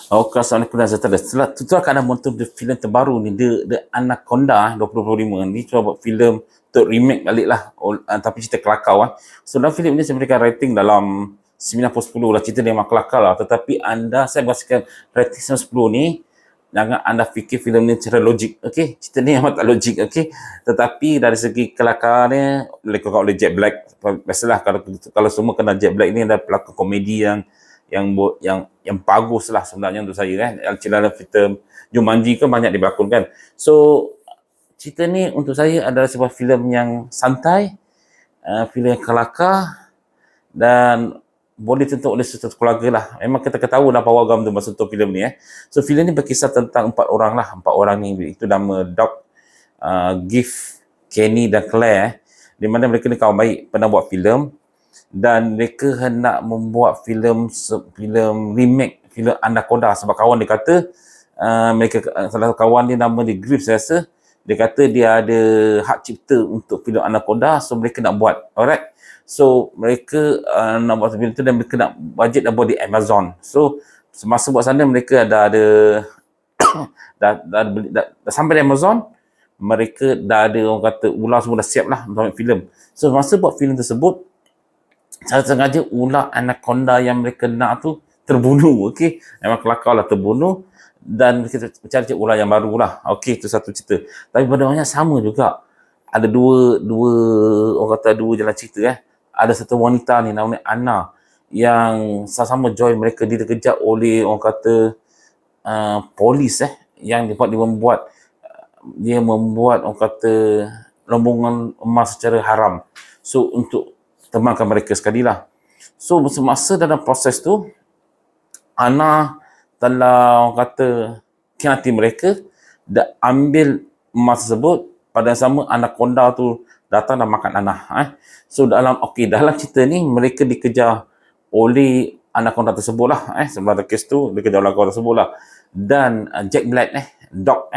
Okay, Assalamualaikum warahmatullahi wabarakatuh. Setelah tu akan ada menonton filem terbaru ni, The Anaconda 2025 ni. Cuba buat filem untuk remake balik lah, tapi cerita kelakar lah. So dalam filem ni saya berikan rating dalam 9/10 lah. Cerita dia memang kelakar lah, tetapi saya berikan rating 9/10 ni, jangan anda fikir filem ni secara logik, okey? Cerita ni memang tak logik, okey? Tetapi dari segi kelakarnya dilakukan oleh Jack Black. Biasalah kalau semua kenal Jack Black ni, ada pelakon komedi yang bagus lah sebenarnya untuk saya kan. Dalam filem Jumanji kan banyak diberlakonkan. So cerita ni untuk saya adalah sebuah filem yang santai, filem yang kelakar dan boleh ditonton oleh satu keluarga lah. Memang kita ketahui lah power agam tu masa tonton filem ni. So filem ni berkisah tentang 4 orang lah. 4 orang ni, itu nama Doc, Giff, Kenny dan Claire. Di mana mereka ni kawan baik, pernah buat filem. Dan mereka hendak membuat filem remake filem Anaconda, sebab kawan dia kata salah satu kawan dia nama dia Griff saya rasa, dia kata dia ada hak cipta untuk filem Anaconda, so mereka nak buat. Alright, so mereka nak buat filem tu dan mereka nak bajet dah buat di Amazon. So semasa buat sana mereka dah sampai di Amazon, mereka dah ada orang kata ular semua dah siap lah untuk filem. So masa buat filem tersebut, saya sengaja ular anaconda yang mereka nak tu terbunuh, okey. Memang kelakar lah, terbunuh, dan kita cari ular yang baru lah. Okey, itu satu cerita. Tapi pada sama juga, ada dua orang kata dua jalan cerita. Ada satu wanita ni namanya Anna, yang sama-sama join mereka, dia dikejar oleh orang kata polis yang dia membuat orang kata rombongan emas secara haram. So untuk temankan mereka sekali lah. So semasa dalam proses tu, Ana telah orang kata khianati mereka dan ambil emas tersebut. Pada yang sama Anaconda tu datang dan makan Ana. So dalam cerita ni mereka dikejar oleh Anaconda tersebut lah. Sebelum ada kes tu dikejar oleh Anaconda tersebut lah. Dan Jack Black Doc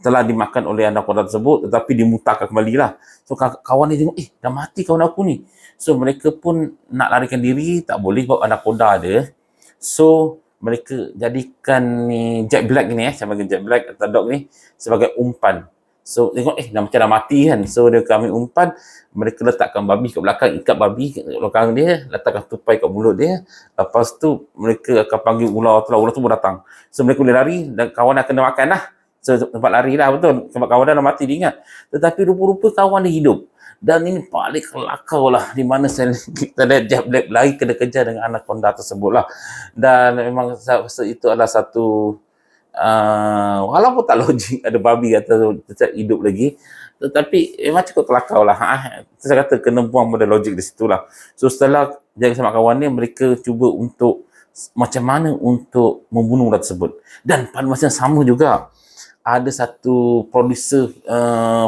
telah dimakan oleh anaconda tersebut, tetapi dimutahkan kembali lah. So kawan dia tengok, dah mati kawan aku ni. So mereka pun nak larikan diri, tak boleh sebab anaconda ada. So mereka jadikan ni Jack Black ni, saya panggil Jack Black atau Doc ni sebagai umpan. So tengok dah macam dah mati kan. So dia kami umpan, mereka letakkan babi kat belakang, ikat babi kat belakang dia, letakkan tupai kat mulut dia. Lepas tu mereka akan panggil ular tu pun datang. So mereka boleh lari dan kawan akan kena makan lah. So tempat lari lah, betul, sebab kawan dia dah mati, dia ingat. Tetapi rupa-rupa kawan dia hidup. Dan ini paling kelakar lah, di mana kita lihat Jack Black lari kena kejar dengan anaconda tersebut lah. Dan memang saya rasa itu adalah satu walaupun tak logik, ada babi atau tetap hidup lagi, tetapi memang cukup kelakar lah. Saya kata kena buang pada logik di situ lah. So setelah jaga sama kawan ni, mereka cuba untuk macam mana untuk membunuh ular tersebut. Dan pada masa yang sama juga, ada satu producer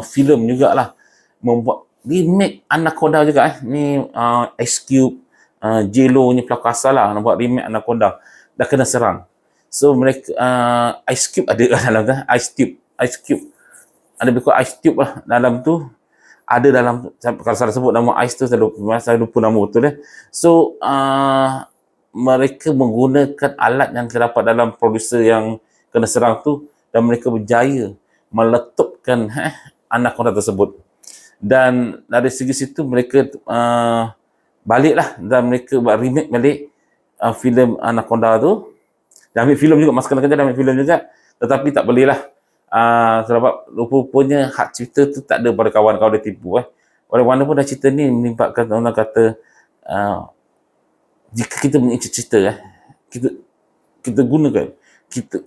filem jugalah membuat remake Anaconda juga. Ni Ice Cube, J-Lo ni pelakon asal lah, nak buat remake Anaconda, dah kena serang. So mereka Ice Cube ada dalam kan, Ice Cube ada berikut Ice Cube lah dalam tu, ada dalam, kalau saya sebut nama Ice tu saya lupa nama betul So mereka menggunakan alat yang terdapat dalam producer yang kena serang tu, dan mereka berjaya meletupkan anaconda tersebut. Dan dari segi situ mereka baliklah, dan mereka buat remake balik filem Anaconda tu. Dan ambil filem juga, masa kerja ambil filem juga, tetapi tak boleh lah sebab rupanya hak cipta tu tak ada pada kawan-kawan dia tipu. Oleh mana pun dah cerita ni melibatkan orang kata jika kita punya cerita kita gunakan,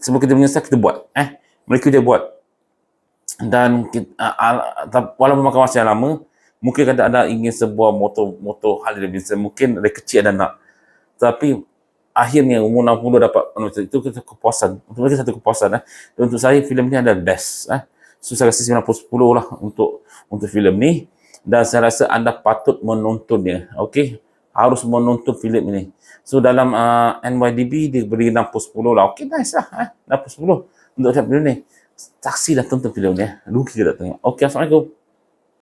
sebab kita menyesal, kita buat. Mereka dia buat. Dan walaupun makan masa yang lama, mungkin kata anda ingin sebuah motor Harley Davidson, mungkin dari kecil anda nak. Tapi akhirnya umur 60 dapat, itu kepuasan. Untuk mereka satu kepuasan. Dan untuk saya, filem ni adalah best. So saya rasa 9/10 lah untuk filem ni. Dan saya rasa anda patut menontonnya. Okey, harus menonton filem ini. So dalam NYDB dia beri 6/10 lah. Okey, nice lah. 6/10 untuk filem ni. Saksi dah tonton filem ni. Rugi ke tak tengok. Okey, Assalamualaikum.